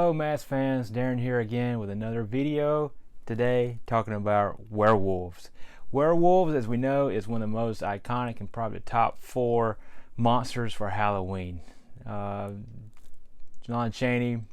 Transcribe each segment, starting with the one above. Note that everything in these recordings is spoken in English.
Hello mask fans, Darren here again with another video. Today talking about werewolves. Werewolves, as we know, is one of the most iconic and probably the top 4 monsters for Halloween. John Chaney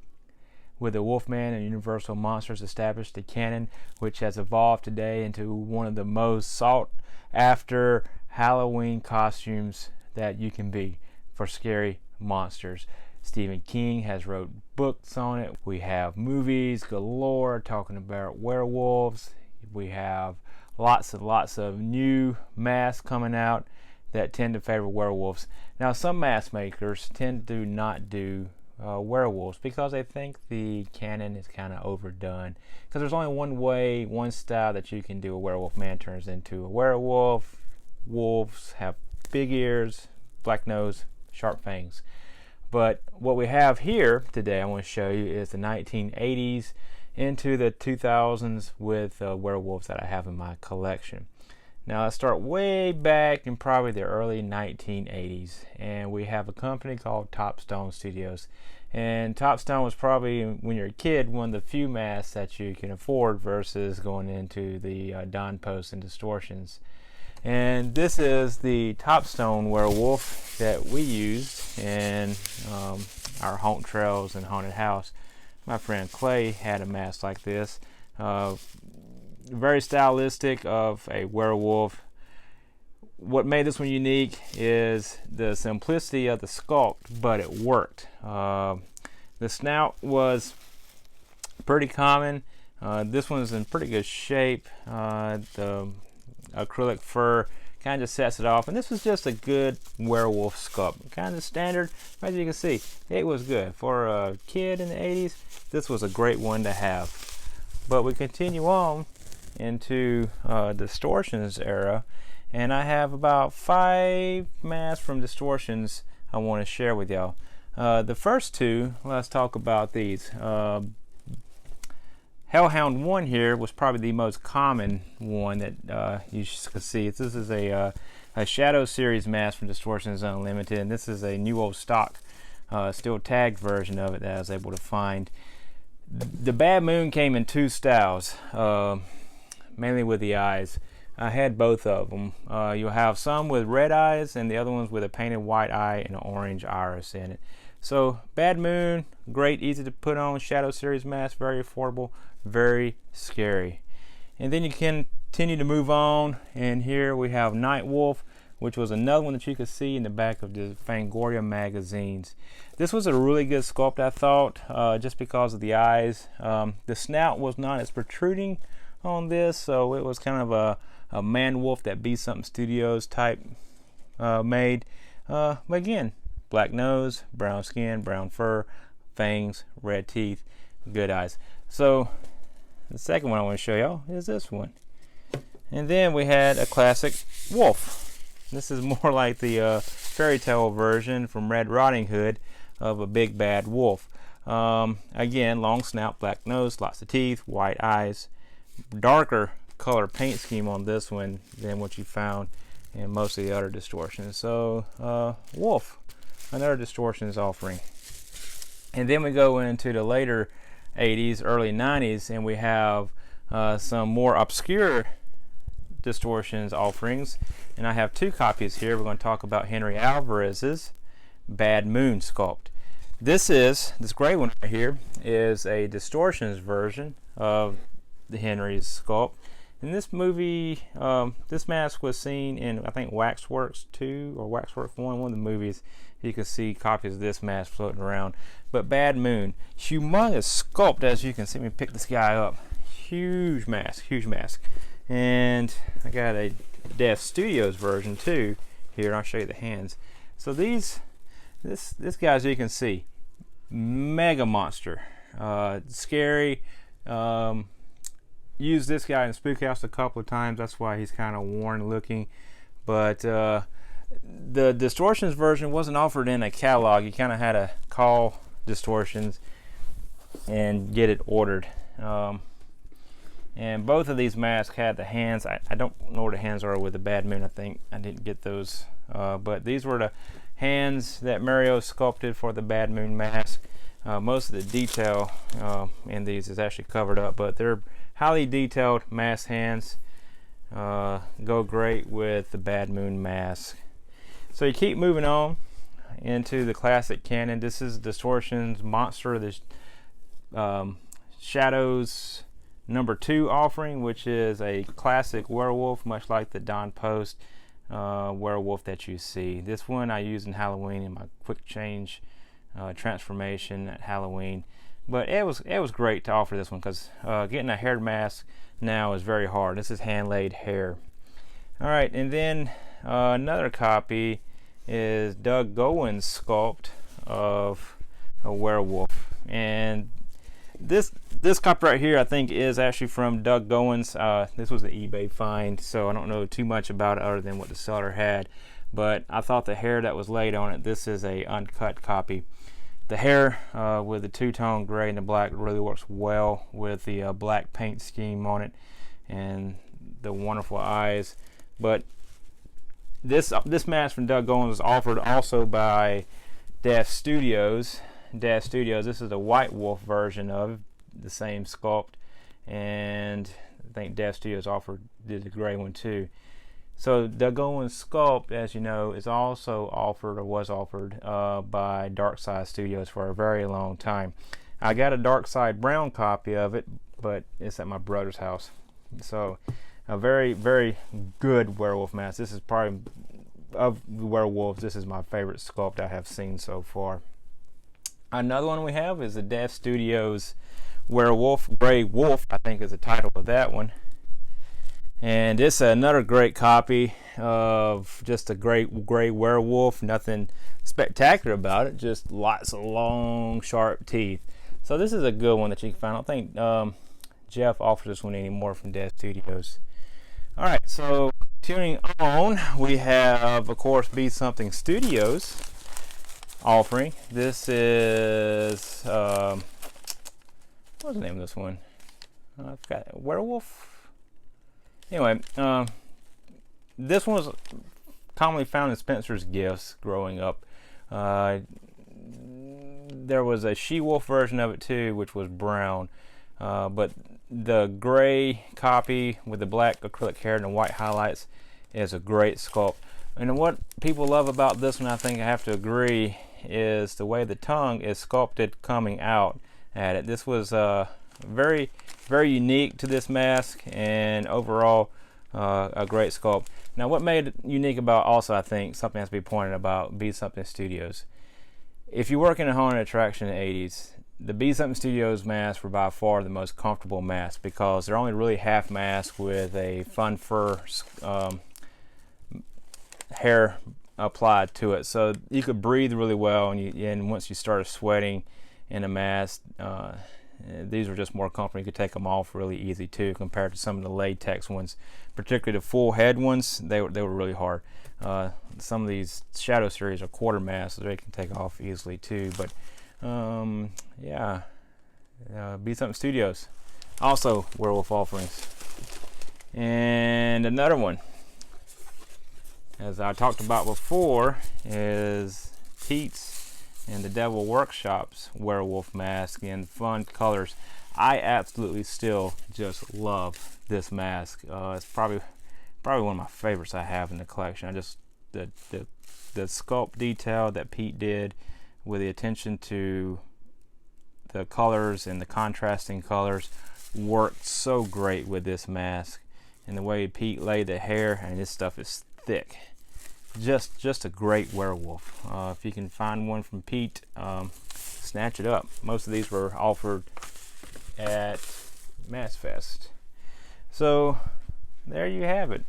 with the Wolfman and Universal Monsters established the canon, which has evolved today into one of the most sought after Halloween costumes that you can be for scary monsters. Stephen King has wrote books on it. We have movies galore talking about werewolves. We have lots of new masks coming out that tend to favor werewolves. Now, some mask makers tend to not do werewolves because they think the canon is kind of overdone. Because there's only one way, one style that you can do a werewolf man turns into a werewolf. Wolves have big ears, black nose, sharp fangs. But what we have here today I want to show you is the 1980s into the 2000s with werewolves that I have in my collection. Now let's start way back in probably the early 1980s, and we have a company called Topstone Studios. And Topstone was probably, when you're a kid, one of the few masks that you can afford versus going into the Don Post and Distortions. And this is the Topstone werewolf that we used in our haunt trails and haunted house. My friend Clay had a mask like this, very stylistic of a werewolf. What made this one unique is the simplicity of the sculpt, but it worked. The snout was pretty common. This one's in pretty good shape. The acrylic fur kind of sets it off, and this was just a good werewolf sculpt, kind of standard. As you can see, it was good for a kid in the 80s. This was a great one to have. But we continue on into Distortions era, and I have about 5 masks from Distortions I want to share with y'all. The first 2, let's talk about these. Hellhound 1 here was probably the most common one that you can see. This is a Shadow Series mask from Distortions Unlimited, and this is a new old stock, still tagged version of it that I was able to find. The Bad Moon came in 2 styles, mainly with the eyes. I had both of them. You'll have some with red eyes, and the other ones with a painted white eye and an orange iris in it. So Bad Moon, great, easy to put on Shadow Series mask, very affordable, very scary. And then you can continue to move on, and here we have Night Wolf, which was another one that you could see in the back of the Fangoria magazines. This was a really good sculpt, I thought, just because of the eyes. The snout was not as protruding on this, so it was kind of a man wolf that Be Something Studios type made. But again, black nose, brown skin, brown fur, fangs, red teeth, good eyes. So the second one I want to show y'all is this one. And then we had a classic wolf. This is more like the fairy tale version from Red Riding Hood of a big bad wolf. Again, long snout, black nose, lots of teeth, white eyes, darker color paint scheme on this one than what you found in most of the other Distortions. So wolf, another Distortions offering. And then we go into the later 80s, early 90s, and we have some more obscure Distortions offerings. And I have 2 copies here. We're going to talk about Henry Alvarez's Bad Moon sculpt. This gray one right here is a Distortions version of the Henry's sculpt. In this movie, this mask was seen in, I think, Waxworks 2 or Waxworks 1, one of the movies. You can see copies of this mask floating around. But Bad Moon, humongous sculpt, as you can see. Let me pick this guy up. Huge mask, huge mask. And I got a Death Studios version too here, and I'll show you the hands. So this guy, as you can see, mega monster, scary. Used this guy in Spook House a couple of times. That's why he's kind of worn looking. But the Distortions version wasn't offered in a catalog. You kind of had to call Distortions and get it ordered. And both of these masks had the hands. I don't know where the hands are with the Bad Moon. I think I didn't get those. But these were the hands that Mario sculpted for the Bad Moon mask. Most of the detail in these is actually covered up, but they're highly detailed mask hands. Go great with the Bad Moon mask. So you keep moving on into the classic canon. This is Distortions Monster, the Shadows #2 offering, which is a classic werewolf, much like the Don Post werewolf that you see. This one I use in Halloween in my quick change transformation at Halloween, but it was great to offer this one because getting a hair mask now is very hard. This is hand laid hair. All right, and then another copy is Doug Gowen's sculpt of a werewolf, and this copy right here I think is actually from Doug Gowen's. This was an eBay find, so I don't know too much about it other than what the seller had, but I thought the hair that was laid on it, this is a uncut copy. The hair with the two-tone gray and the black really works well with the black paint scheme on it and the wonderful eyes. But this mask from Doug Gowen was offered also by Dash Studios. Dash Studios, this is a White Wolf version of the same sculpt, and I think Dash Studios did the gray one too. So Doug Gowen's sculpt, as you know, is also offered, or was offered, by Dark Side Studios for a very long time. I got a Dark Side brown copy of it, but it's at my brother's house. So a very, very good werewolf mask. This is probably, of the werewolves, this is my favorite sculpt I have seen so far. Another one we have is the Dash Studios Werewolf, Grey Wolf, I think is the title of that one. And it's another great copy of just a great gray werewolf. Nothing spectacular about it, just lots of long, sharp teeth. So this is a good one that you can find. I don't think Jeff offers this one anymore from Dash Studios. All right, so tuning on, we have, of course, Be Something Studios offering. This is what's the name of this one? I forgot. Werewolf. Anyway, this one was commonly found in Spencer's Gifts growing up. There was a she-wolf version of it too, which was brown. But the gray copy with the black acrylic hair and the white highlights is a great sculpt. And what people love about this one, I think I have to agree, is the way the tongue is sculpted coming out at it. This was very, very unique to this mask, and overall a great sculpt. Now what made it unique about, also I think something has to be pointed about Be Something Studios. If you work in a haunted attraction in the 80s, the Be Something Studios masks were by far the most comfortable masks because they're only really half mask with a fun fur hair applied to it, so you could breathe really well, and once you started sweating in a mask, these were just more comfortable. You could take them off really easy too, compared to some of the latex ones, particularly the full head ones. They were really hard. Some of these Shadow series are quarter masks, so they can take off easily too. But yeah, Be Something Studios, also werewolf offerings. And another one, as I talked about before, is Pete's and the Devil Workshop's werewolf mask in fun colors. I absolutely still just love this mask. It's probably one of my favorites I have in the collection. I just the sculpt detail that Pete did with the attention to the colors and the contrasting colors worked so great with this mask, and the way Pete laid the hair, and this stuff is thick. Just a great werewolf. If you can find one from Pete, snatch it up. Most of these were offered at Mass Fest. So there you have it.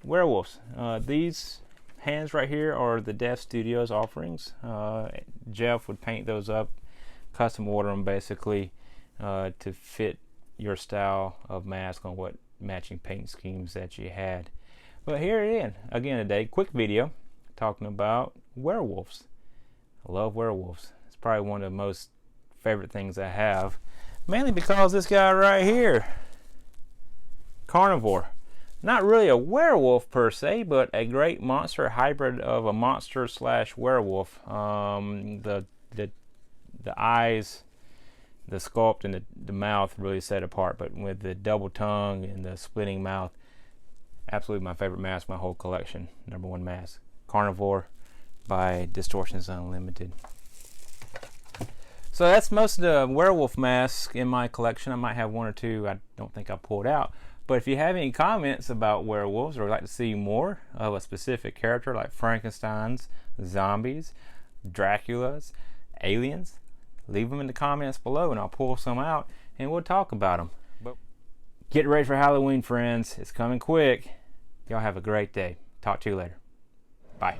Werewolves. These hands right here are the Dash Studios offerings. Jeff would paint those up, custom order them basically to fit your style of mask on what matching paint schemes that you had. But here it is again today, quick video talking about werewolves. I love werewolves. It's probably one of the most favorite things I have, mainly because this guy right here, Carnivore, not really a werewolf per se, but a great monster hybrid of a monster slash werewolf. The the eyes, the sculpt, and the mouth really set apart. But with the double tongue and the splitting mouth, absolutely my favorite mask, my whole collection. #1 mask, Carnivore by Distortions Unlimited. So that's most of the werewolf masks in my collection. I might have one or two I don't think I pulled out. But if you have any comments about werewolves, or would like to see more of a specific character like Frankenstein's, zombies, Dracula's, aliens, leave them in the comments below and I'll pull some out and we'll talk about them. But get ready for Halloween, friends. It's coming quick. Y'all have a great day. Talk to you later. Bye.